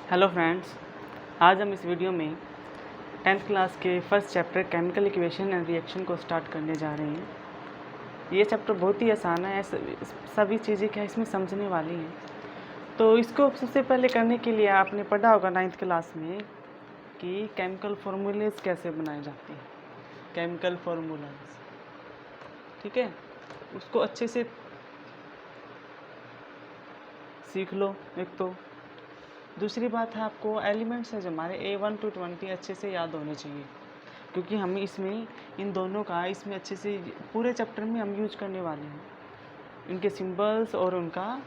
Hello friends, आज हम इस वीडियो में 10th क्लास के first chapter chemical equation and reaction को स्टार्ट करने जा रहे हैं। ये चैप्टर बहुत ही आसान है, सभी चीज़ें क्या इसमें समझने वाली हैं। तो इसको सबसे पहले करने के लिए आपने पढ़ा होगा 9th क्लास में कि केमिकल फार्मूलेज कैसे बनाए जाते हैं। केमिकल फार्मूलाज, ठीक है, उसको अच्छे से सीख लो। एक तो दूसरी बात है, आपको एलिमेंट्स है जो हमारे A1 to 20 अच्छे से याद होने चाहिए, क्योंकि हम इसमें इन दोनों का इसमें अच्छे से पूरे चैप्टर में हम यूज करने वाले हैं, इनके सिंबल्स और उनका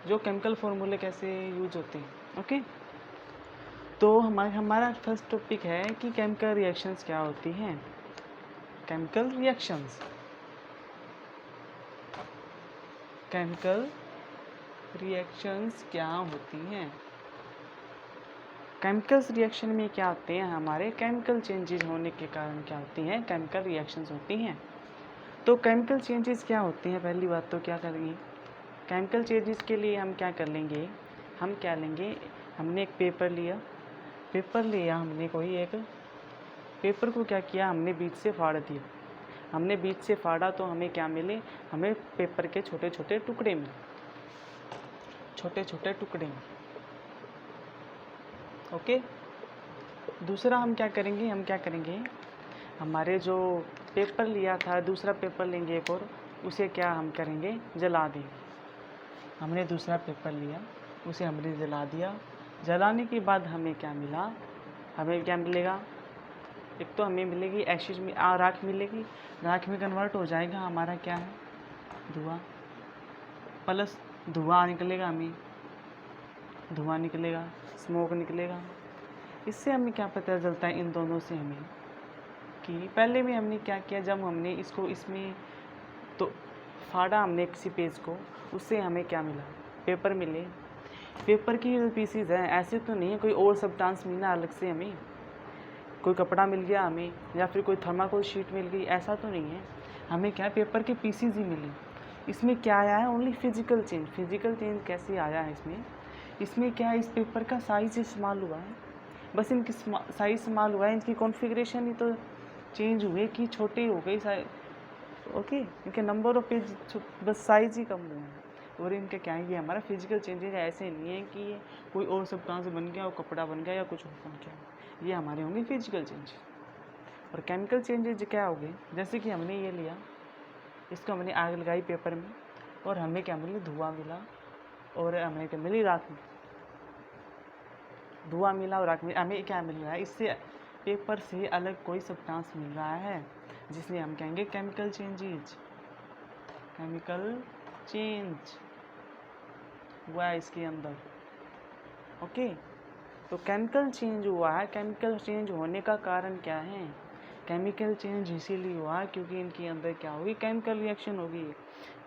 जो केमिकल फॉर्मूले कैसे यूज होते हैं। ओके, तो हमारा फर्स्ट टॉपिक है कि केमिकल रिएक्शंस क्या होती हैं। केमिकल रिएक्शंस क्या होती हैं। केमिकल्स रिएक्शन में क्या होते हैं, हमारे केमिकल चेंजेस होने के कारण क्या होती हैं, केमिकल रिएक्शंस होती हैं। तो केमिकल चेंजेस क्या होते हैं, पहली बात तो क्या करेंगे, केमिकल चेंजेस के लिए हम क्या कर लेंगे, हम क्या लेंगे, हमने एक पेपर लिया, हमने कोई एक पेपर को क्या किया, हमने बीच से फाड़ दिया। हमने बीच से फाड़ा तो हमें क्या मिले, हमें पेपर के छोटे छोटे टुकड़े मिले, ओके। दूसरा हम क्या करेंगे, हमारे जो पेपर लिया था, दूसरा पेपर लेंगे एक और, उसे क्या हम करेंगे, जला देंगे। हमने दूसरा पेपर लिया, उसे हमने जला दिया। जलाने के बाद हमें क्या मिला, हमें क्या मिलेगा, एक तो हमें मिलेगी एशिड में राख मिलेगी, राख में कन्वर्ट हो जाएगा हमारा क्या है, धुआं, प्लस धुआं निकलेगा, स्मोक निकलेगा। इससे हमें क्या पता चलता है इन दोनों से हमें, कि पहले में हमने क्या किया, जब हमने इसको इसमें तो फाड़ा हमने किसी पेज को, उससे हमें क्या मिला, पेपर मिले। पेपर की जो पीसीज हैं, ऐसे तो नहीं है कोई और सब्सटेंस मिला अलग से, हमें कोई कपड़ा मिल गया हमें, या फिर कोई थर्माकोल शीट मिल गई, ऐसा तो नहीं है। हमें क्या पेपर के पीसीज ही मिले। इसमें क्या आया है, ओनली फिजिकल चेंज कैसे आया है इसमें क्या है, इस पेपर का साइज इस्तेमाल हुआ है, बस इनकी साइज इस्तेमाल हुआ है, इनकी कॉन्फ़िगरेशन ही तो चेंज हुए कि छोटे हो गए साइज, ओके। इनके नंबर ऑफ पेज बस साइज ही कम हुआ है, और इनके क्या है, ये हमारा फिजिकल चेंजेज ऐसे नहीं है कि ये कोई और सब्सटेंस बन गया और कपड़ा बन गया या कुछ और बन गया, ये हमारे होंगे फिजिकल चेंज। और केमिकल चेंजेज क्या हो गए, जैसे कि हमने ये लिया, इसको हमने आग लगाई पेपर में, और हमें क्या मिला, धुआं मिला, और हमें क्या मिली, राख मिली। धुआं मिला और राख मिली, हमें क्या मिल रहा है, इससे पेपर से अलग कोई सब्सटेंस मिल रहा है, जिसने हम कहेंगे केमिकल चेंज हुआ है इसके अंदर, ओके। तो केमिकल चेंज हुआ है, केमिकल चेंज होने का कारण क्या है, केमिकल चेंज इसीलिए हुआ क्योंकि इनके अंदर क्या होगी, केमिकल रिएक्शन होगी।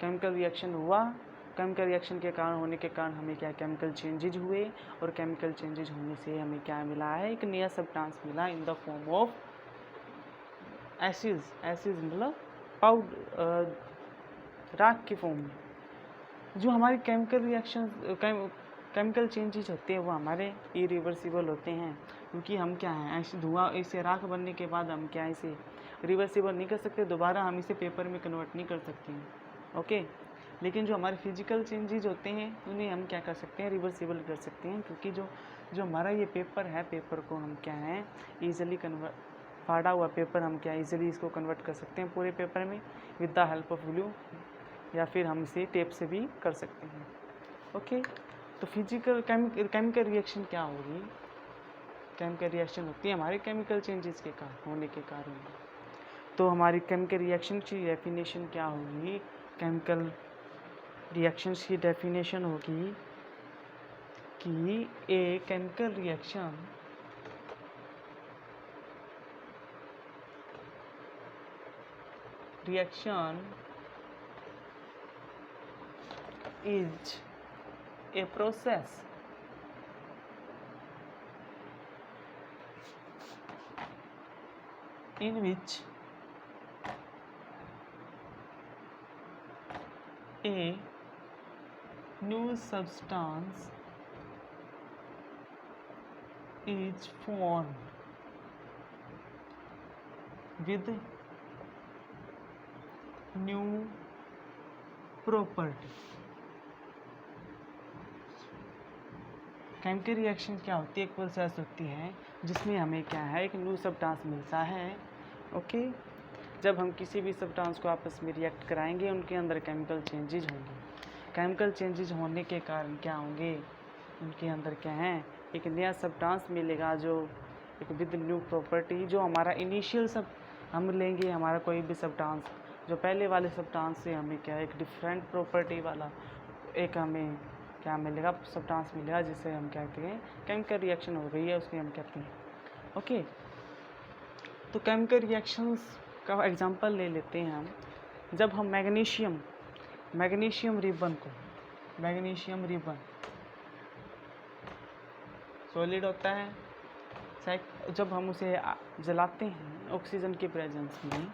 केमिकल रिएक्शन हुआ, केमिकल रिएक्शन के कारण होने के कारण हमें क्या, केमिकल चेंजेज हुए, और केमिकल चेंजेज होने से हमें क्या मिला है, एक नया सब्सटेंस मिला in the form of acid मतलब पाउडर, राख की फॉर्म में। जो हमारे केमिकल चेंजेस होते हैं वो हमारे इरिवर्सिबल होते हैं, क्योंकि हम क्या हैं, ऐसे धुआं इसे राख बनने के बाद हम क्या इसे रिवर्सिबल नहीं कर सकते, दोबारा हम इसे पेपर में कन्वर्ट नहीं कर सकते हैं, ओके। लेकिन जो हमारे फिजिकल चेंजेस होते हैं उन्हें हम क्या कर सकते हैं, रिवर्सिबल कर सकते हैं, क्योंकि जो हमारा ये पेपर है, पेपर को हम क्या है, ईजिली फाड़ा हुआ पेपर हम क्या इजीली इसको कन्वर्ट कर सकते हैं पूरे पेपर में with the help of glue, या फिर हम इसे टेप से भी कर सकते हैं, ओके। तो फिजिकल केमिकल रिएक्शन क्या होगी, केमिकल रिएक्शन होती है हमारे केमिकल चेंजेस के कारण होने के कारण। तो हमारी केमिकल रिएक्शन की डेफिनेशन क्या होगी, केमिकल रिएक्शंस की डेफिनेशन होगी कि a chemical reaction is a process in which a new substance is formed with new property। Chemical reaction क्या होती है? एक प्रोसेस होती है जिसमें हमें क्या है, एक न्यू सब्सटेंस मिलता है। ओके, जब हम किसी भी सब्सटेंस को आपस में रिएक्ट कराएंगे उनके अंदर केमिकल चेंजेज होंगे। केमिकल चेंजेज होने के कारण क्या होंगे, उनके अंदर क्या है, एक नया सब्सटेंस मिलेगा जो एक विद न्यू प्रॉपर्टी। जो हमारा इनिशियल सब हम लेंगे, हमारा कोई भी सब्सटेंस जो पहले वाले सब्सटेंस से हमें क्या है, एक डिफरेंट प्रॉपर्टी वाला एक हमें क्या मिलेगा, सब्सटेंस मिलेगा, जिसे हम कहते हैं केमिकल रिएक्शन हो गई है, उसमें हम कहते हैं। ओके, तो केमिकल रिएक्शंस का एग्जांपल ले लेते हैं हम। जब हम मैग्नीशियम रिबन को, मैग्नीशियम रिबन सॉलिड होता है, जब हम उसे जलाते हैं ऑक्सीजन के प्रेजेंस में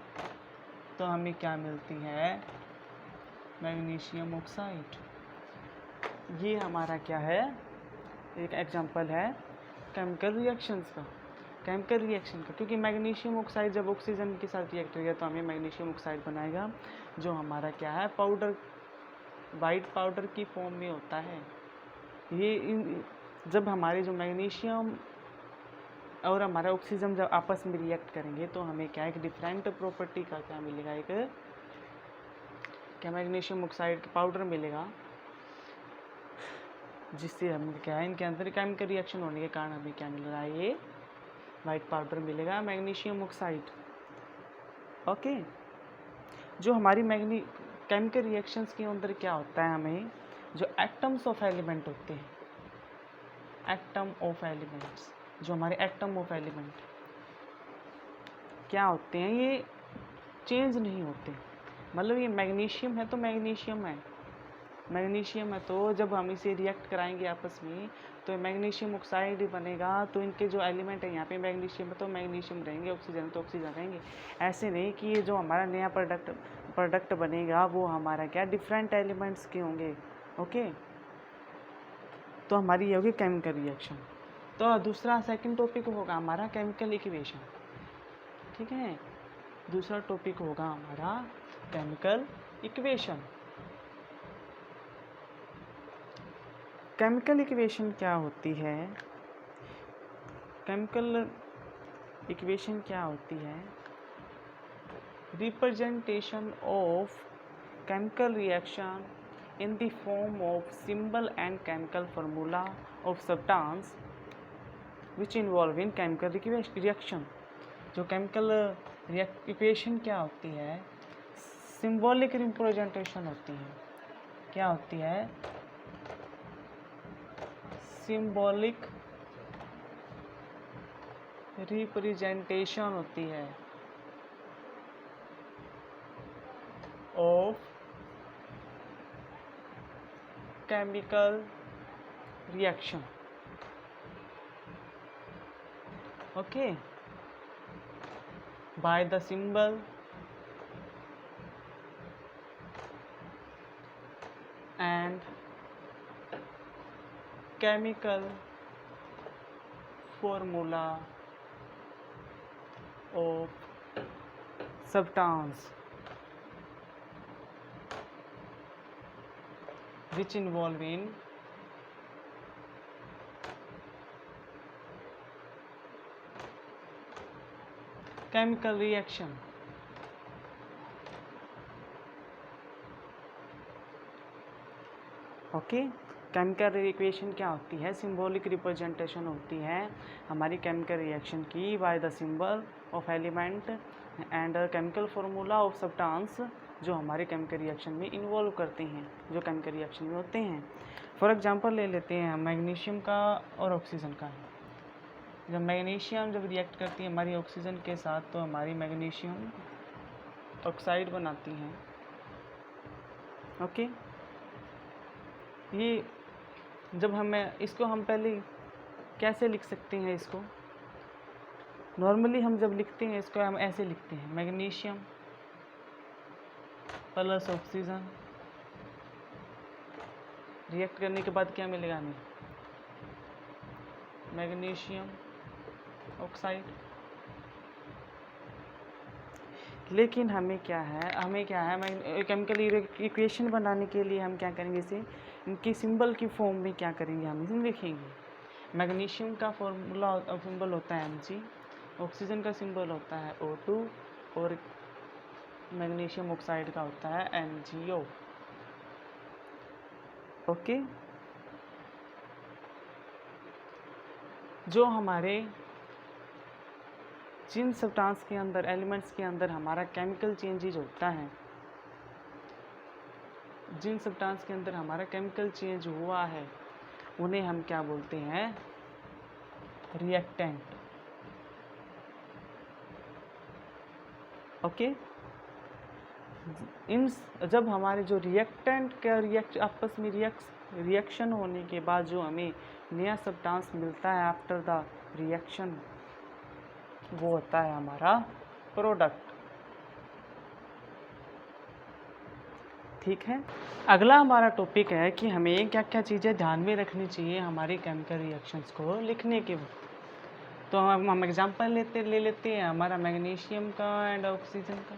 तो हमें क्या मिलती है, मैग्नीशियम ऑक्साइड। ये हमारा क्या है, एक एग्जांपल है केमिकल रिएक्शंस का, केमिकल रिएक्शन का। क्योंकि मैग्नीशियम ऑक्साइड जब ऑक्सीजन के साथ रिएक्ट करेगा तो हमें मैग्नीशियम ऑक्साइड बनाएगा, जो हमारा क्या है, पाउडर, वाइट पाउडर की फॉर्म में होता है। ये जब हमारे जो मैग्नीशियम और हमारा ऑक्सीजन जब आपस में रिएक्ट करेंगे तो हमें क्या, एक डिफरेंट प्रॉपर्टी का क्या मिलेगा, एक क्या मैग्नीशियम ऑक्साइड का पाउडर मिलेगा, जिससे हम क्या है, इनके अंदर केमिकल रिएक्शन होने के कारण हमें क्या मिल रहा है, ये वाइट पाउडर मिलेगा, मैग्नीशियम ऑक्साइड। ओके, जो हमारी केमिकल रिएक्शंस के अंदर क्या होता है, हमें जो एटम्स ऑफ एलिमेंट होते हैं, एटम ऑफ एलिमेंट्स, जो हमारे एटम ऑफ एलिमेंट क्या होते हैं, ये चेंज नहीं होते। मतलब ये मैग्नीशियम है तो मैग्नीशियम है, मैग्नीशियम है, तो जब हम इसे रिएक्ट कराएंगे आपस में तो मैग्नीशियम ऑक्साइड बनेगा। तो इनके जो एलिमेंट है, यहाँ पे मैग्नीशियम है तो मैग्नीशियम रहेंगे, ऑक्सीजन है तो ऑक्सीजन रहेंगे। ऐसे नहीं कि ये जो हमारा नया प्रोडक्ट बनेगा वो हमारा क्या, डिफरेंट एलिमेंट्स के होंगे। ओके, तो हमारी ये होगी केमिकल रिएक्शन। तो दूसरा सेकंड टॉपिक होगा हमारा केमिकल इक्वेशन। ठीक है, दूसरा टॉपिक होगा हमारा केमिकल इक्वेशन। केमिकल इक्वेशन क्या होती है, केमिकल इक्वेशन क्या होती है, representation of chemical reaction in the form of symbol and chemical formula of substance which involve in chemical reaction। जो केमिकल इक्वेशन क्या होती है, सिंबॉलिक रिप्रेजेंटेशन होती है। क्या होती है, सिंबॉलिक रिप्रेजेंटेशन होती है of chemical reaction। okay, by the symbol and chemical formula of substance which involve in chemical reaction। Okay, chemical equation क्या होती है, सिंबॉलिक रिप्रेजेंटेशन होती है हमारी केमिकल रिएक्शन की by the symbol of element and chemical formula of substance जो हमारे chemical reaction में इन्वॉल्व करते हैं, जो केमिकल रिएक्शन में होते हैं। फॉर एग्जांपल ले लेते हैं मैग्नीशियम का और ऑक्सीजन का। जब मैग्नीशियम जब रिएक्ट करती है हमारी ऑक्सीजन के साथ तो हमारी मैग्नीशियम ऑक्साइड बनाती हैं। ओके, ये जब इसको हम पहले कैसे लिख सकते हैं, इसको नॉर्मली हम जब लिखते हैं इसको हम ऐसे लिखते हैं, मैग्नीशियम प्लस ऑक्सीजन रिएक्ट करने के बाद क्या मिलेगा हमें, मैग्नीशियम ऑक्साइड। लेकिन हमें क्या है केमिकल इक्वेशन बनाने के लिए हम क्या करेंगे, इसे इनकी सिंबल की फॉर्म में क्या करेंगे, हम इसे लिखेंगे। मैग्नीशियम का फॉर्मूला सिंबल होता है Mg, ऑक्सीजन का सिंबल होता है O2 और मैग्नीशियम ऑक्साइड का होता है MgO। ओके, जो हमारे जिन सब्सटेंस के अंदर, एलिमेंट्स के अंदर हमारा केमिकल चेंजेज होता है, जिन सब्सटेंस के अंदर हमारा केमिकल चेंज हुआ है, उन्हें हम क्या बोलते हैं, रिएक्टेंट। ओके, इन जब हमारे जो रिएक्टेंट का आपस में रिएक्शन होने के बाद जो हमें नया सब्सटेंस मिलता है आफ्टर द रिएक्शन, वो होता है हमारा प्रोडक्ट। ठीक है, अगला हमारा टॉपिक है कि हमें क्या क्या चीज़ें ध्यान में रखनी चाहिए हमारे केमिकल रिएक्शंस को लिखने के वक्त। तो हम एग्जांपल ले लेते हैं हमारा मैग्नीशियम का एंड ऑक्सीजन का।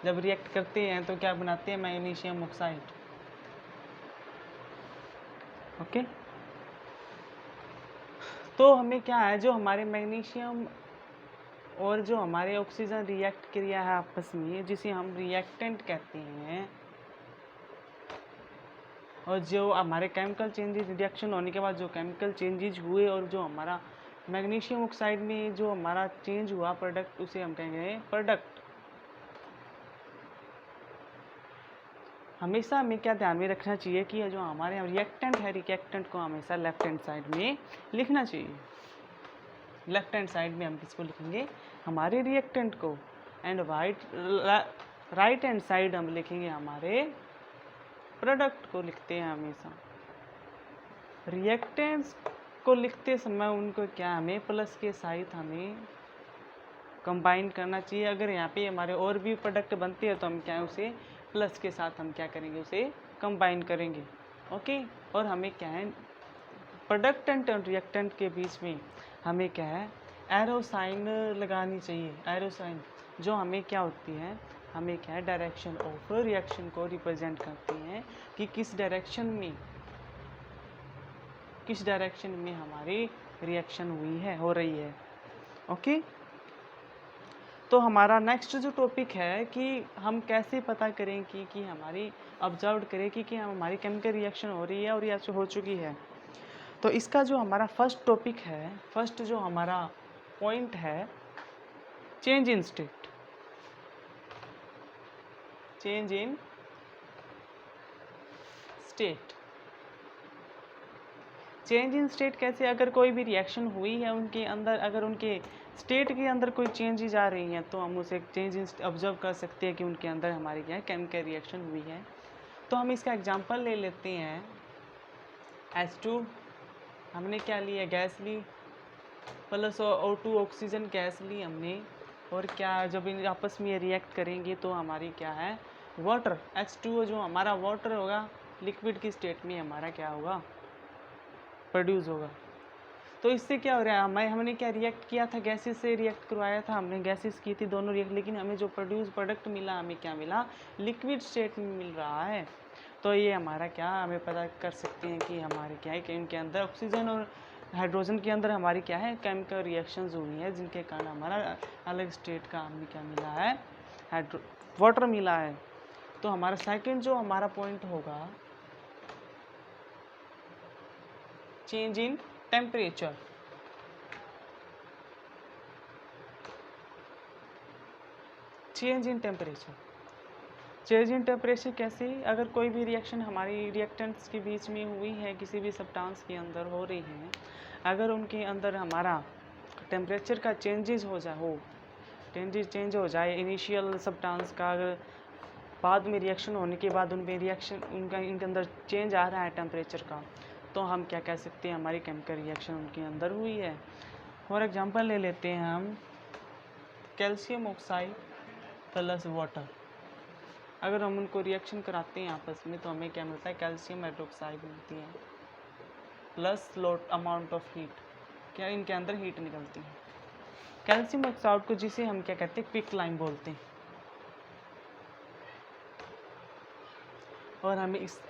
जब रिएक्ट करते हैं तो क्या बनाते हैं, मैग्नीशियम ऑक्साइड। ओके, तो हमें क्या है, जो हमारे मैग्नीशियम और जो हमारे ऑक्सीजन रिएक्ट क्रिया है आपस में, जिसे हम रिएक्टेंट कहते हैं, और जो हमारे केमिकल चेंजेस रिएक्शन होने के बाद जो केमिकल चेंजेस हुए और जो हमारा मैग्नीशियम ऑक्साइड में जो हमारा चेंज हुआ प्रोडक्ट, उसे हम कहेंगे प्रोडक्ट। हमेशा हमें क्या ध्यान में रखना चाहिए कि जो हमारे रिएक्टेंट है, रिएक्टेंट को हमेशा लेफ्ट हैंड साइड में लिखना चाहिए। लेफ्ट हैंड साइड में हम किसको लिखेंगे, हमारे रिएक्टेंट को, एंड राइट हैंड साइड हम लिखेंगे हमारे प्रोडक्ट को। लिखते हैं हमेशा रिएक्टेंट्स को लिखते समय उनको क्या, हमें प्लस के साथ हमें कंबाइन करना चाहिए। अगर यहाँ पे हमारे और भी प्रोडक्ट बनते हैं तो हम क्या है, उसे प्लस के साथ हम क्या करेंगे, उसे कंबाइन करेंगे। ओके, और हमें क्या है, प्रोडक्ट एंड रिएक्टेंट के बीच में हमें क्या है, एरो साइन लगानी चाहिए। एरो साइन जो हमें क्या होती है, हमें क्या है, डायरेक्शन ऑफ रिएक्शन को रिप्रेजेंट करती हैं कि किस डायरेक्शन में हमारी रिएक्शन हुई है, हो रही है। ओके, तो हमारा नेक्स्ट जो टॉपिक है कि हम कैसे पता करें कि हमारी ऑब्जर्व करें कि हमारी केमिकल रिएक्शन हो रही है और या हो चुकी है। तो इसका जो हमारा फर्स्ट टॉपिक है, फर्स्ट जो हमारा पॉइंट है, change in state. Change in state. Change in state कैसे, अगर कोई भी रिएक्शन हुई है उनके अंदर, अगर उनके स्टेट के अंदर कोई चेंजेज आ रही हैं तो हम उसे चेंज इन ऑब्जर्व कर सकते हैं कि उनके अंदर हमारी क्या है, केमिकल रिएक्शन हुई है। तो हम इसका एग्जांपल ले लेते हैं। H2 हमने क्या लिया, गैस ली, प्लस O2 ऑक्सीजन गैस ली हमने, और क्या जब इन आपस में रिएक्ट करेंगे तो हमारी क्या है, वाटर, H2O जो हमारा वाटर होगा लिक्विड की स्टेट में हमारा क्या होगा, प्रोड्यूस होगा। तो इससे क्या हो रहा है, हमने क्या रिएक्ट किया था, गैसेस से रिएक्ट करवाया था हमने, गैसेस की थी दोनों रिएक्ट, लेकिन हमें जो प्रोडक्ट मिला, हमें क्या मिला, लिक्विड स्टेट में मिल रहा है। तो ये हमारा क्या, हमें पता कर सकते हैं कि हमारे क्या है कि इनके अंदर ऑक्सीजन और हाइड्रोजन के अंदर हमारी क्या है, केमिकल रिएक्शंस हुई है, जिनके कारण हमारा अलग स्टेट का हमें क्या मिला है, वाटर मिला है। तो हमारा सेकंड जो हमारा पॉइंट होगा, change in temperature. Change in temperature. Change in temperature कैसे, अगर कोई भी रिएक्शन हमारी रिएक्टेंट्स के बीच में हुई है, किसी भी सब्सटेंस के अंदर हो रही है, अगर उनके अंदर हमारा टेम्परेचर का चेंज हो जाए इनिशियल सब्सटेंस का, अगर बाद में रिएक्शन होने के बाद उनमें इनके अंदर चेंज आ रहा है टेम्परेचर का, तो हम क्या कह सकते हैं, हमारी केमिकल रिएक्शन उनके अंदर हुई है। फॉर एग्जांपल ले लेते हैं हम कैल्शियम ऑक्साइड प्लस वाटर। अगर हम उनको रिएक्शन कराते हैं आपस में तो हमें क्या मिलता है, कैल्शियम हाइड्रोक्साइड मिलती है plus low amount of heat. क्या इनके अंदर हीट निकलती है। कैल्शियम ऑक्साइड को जिसे हम क्या कहते हैं, क्विक लाइम बोलते हैं, और हमें इस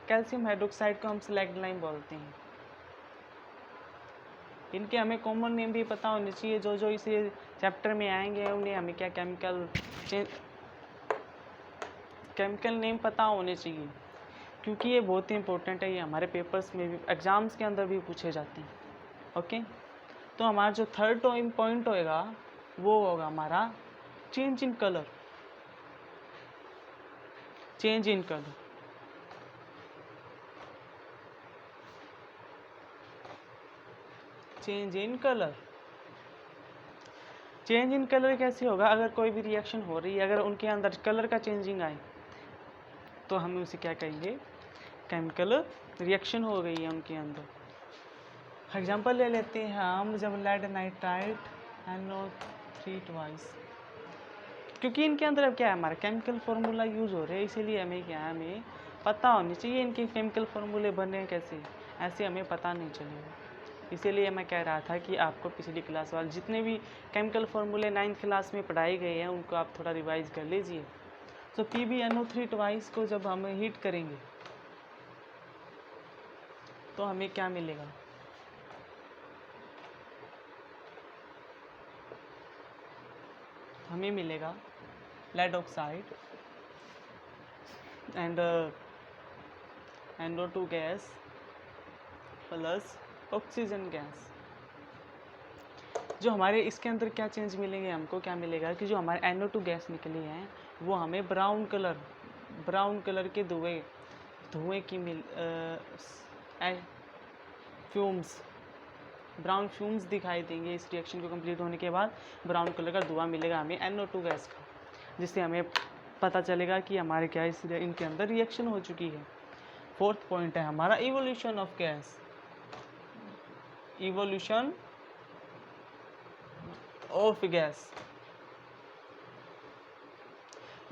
कैल्शियम हाइड्रोक्साइड को हम स्लैग्ड लाइम बोलते हैं। इनके हमें कॉमन नेम भी पता होने चाहिए, जो जो इस चैप्टर में आएंगे उन्हें हमें क्या केमिकल नेम पता होने चाहिए, क्योंकि ये बहुत ही इंपॉर्टेंट है। ये हमारे पेपर्स में भी, एग्जाम्स के अंदर भी पूछे जाते हैं। ओके, तो हमारा जो थर्ड पॉइंट होएगा वो होगा हमारा change in colour. Change in colour, change in colour. Change in colour कैसे होगा? अगर कोई भी रिएक्शन हो रही है, अगर उनके अंदर कलर का चेंजिंग आए तो हम उसे क्या कहेंगे, केमिकल रिएक्शन हो गई है उनके अंदर। एग्जांपल ले लेते हैं हम, जब लेड नाइट्राइट NO3 ट्वाइस, क्योंकि इनके अंदर अब क्या है, हमारा केमिकल फार्मूला यूज़ हो रहे हैं, इसीलिए हमें क्या है, हमें पता होनी चाहिए इनके केमिकल फार्मूले बने कैसे, ऐसे हमें पता नहीं चलेगा। इसीलिए मैं कह रहा था कि आपको पिछली क्लास वाले जितने भी केमिकल फार्मूले 9th क्लास में पढ़ाए गए हैं उनको आप थोड़ा रिवाइज कर लीजिए। तो PbNO3 ट्वाइस को जब हम हीट करेंगे तो हमें क्या मिलेगा, हमें मिलेगा lead oxide and NO2 gas plus oxygen gas. जो हमारे इसके अंदर क्या चेंज मिलेंगे, हमको क्या मिलेगा कि जो हमारे NO2 गैस निकली हैं वो हमें ब्राउन कलर के धुएं की फ्यूम्स, ब्राउन फ्यूम्स दिखाई देंगे। इस रिएक्शन को कंप्लीट होने के बाद ब्राउन कलर का धुआं मिलेगा हमें NO2 गैस का, जिससे हमें पता चलेगा कि हमारे क्या इनके अंदर रिएक्शन हो चुकी है। फोर्थ पॉइंट है हमारा evolution of gas. Evolution of gas.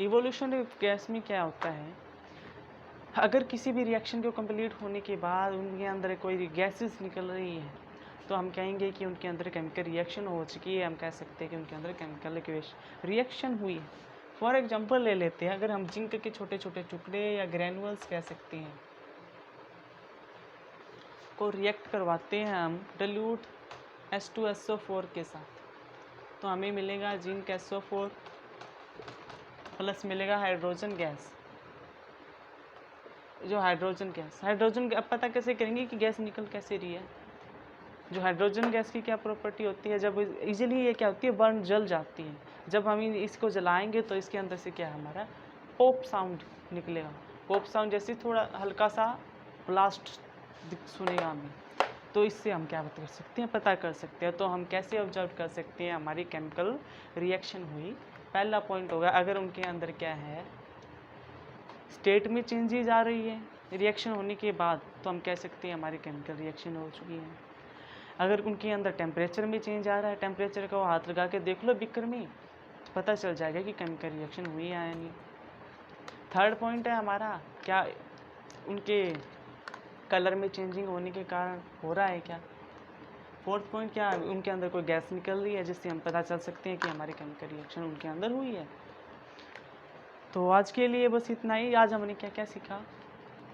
Evolution of gas में क्या होता है, अगर किसी भी रिएक्शन को कंप्लीट होने के बाद उनके अंदर कोई गैसेस निकल रही है तो हम कहेंगे कि उनके अंदर केमिकल रिएक्शन हो चुकी है, हम कह सकते हैं कि उनके अंदर केमिकल रिएक्शन हुई है। फॉर एग्जांपल ले लेते हैं, अगर हम जिंक के छोटे छोटे टुकड़े या ग्रैनुअल्स कह सकते हैं को रिएक्ट करवाते हैं हम डाइल्यूट H2SO4 के साथ, तो हमें मिलेगा जिंक SO4 प्लस मिलेगा हाइड्रोजन गैस। जो हाइड्रोजन अब पता कैसे करेंगे कि गैस निकल कैसे रही है। जो हाइड्रोजन गैस की क्या प्रॉपर्टी होती है, जब इजीली ये क्या होती है, बर्न जल जाती है। जब हम इसको जलाएंगे तो इसके अंदर से क्या हमारा पॉप साउंड निकलेगा। पॉप साउंड जैसे थोड़ा हल्का सा ब्लास्ट सुनेगा हमें, तो इससे हम क्या पता कर सकते हैं। तो हम कैसे ऑब्जर्व कर सकते हैं हमारी केमिकल रिएक्शन हुई। पहला पॉइंट होगा, अगर उनके अंदर क्या है, स्टेट में चेंजेज आ रही है रिएक्शन होने के बाद, तो हम कह सकते हैं हमारी केमिकल रिएक्शन हो चुकी है। अगर उनके अंदर टेम्परेचर में चेंज आ रहा है, टेम्परेचर को हाथ लगा के देख लो बीकर में, पता चल जाएगा कि केमिकल रिएक्शन हुई है या नहीं। थर्ड पॉइंट है हमारा, क्या उनके कलर में चेंजिंग होने के कारण हो रहा है क्या। फोर्थ पॉइंट क्या, उनके अंदर कोई गैस निकल रही है जिससे हम पता चल सकते हैं कि हमारी केमिकल रिएक्शन उनके अंदर हुई है। तो आज के लिए बस इतना ही। आज हमने क्या क्या सीखा,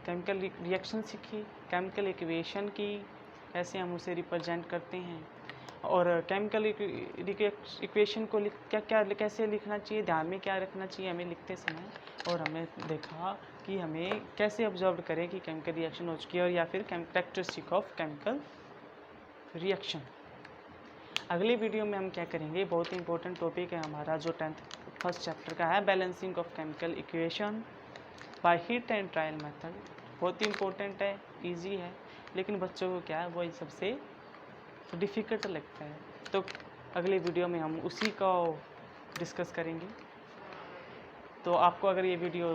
केमिकल रिएक्शन सीखी, केमिकल इक्वेशन की, ऐसे हम उसे रिप्रेजेंट करते हैं, और केमिकल इक्वेशन को कैसे लिखना चाहिए, ध्यान में क्या रखना चाहिए हमें लिखते समय, और हमें देखा कि हमें कैसे ऑब्जर्व करें कि केमिकल रिएक्शन हो चुकी है, और या फिर कैरेक्टरिस्टिक ऑफ केमिकल रिएक्शन। अगली वीडियो में हम क्या करेंगे, बहुत ही इंपॉर्टेंट टॉपिक है हमारा जो 10th फर्स्ट चैप्टर का है, balancing of chemical equation by heat and trial method. बहुत ही इंपॉर्टेंट है, इजी है, लेकिन बच्चों को क्या है वो सबसे डिफ़िकल्ट लगता है। तो अगले वीडियो में हम उसी को डिस्कस करेंगे। तो आपको अगर ये वीडियो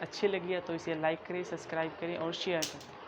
अच्छी लगी है तो इसे लाइक करें, सब्सक्राइब करें और शेयर करें।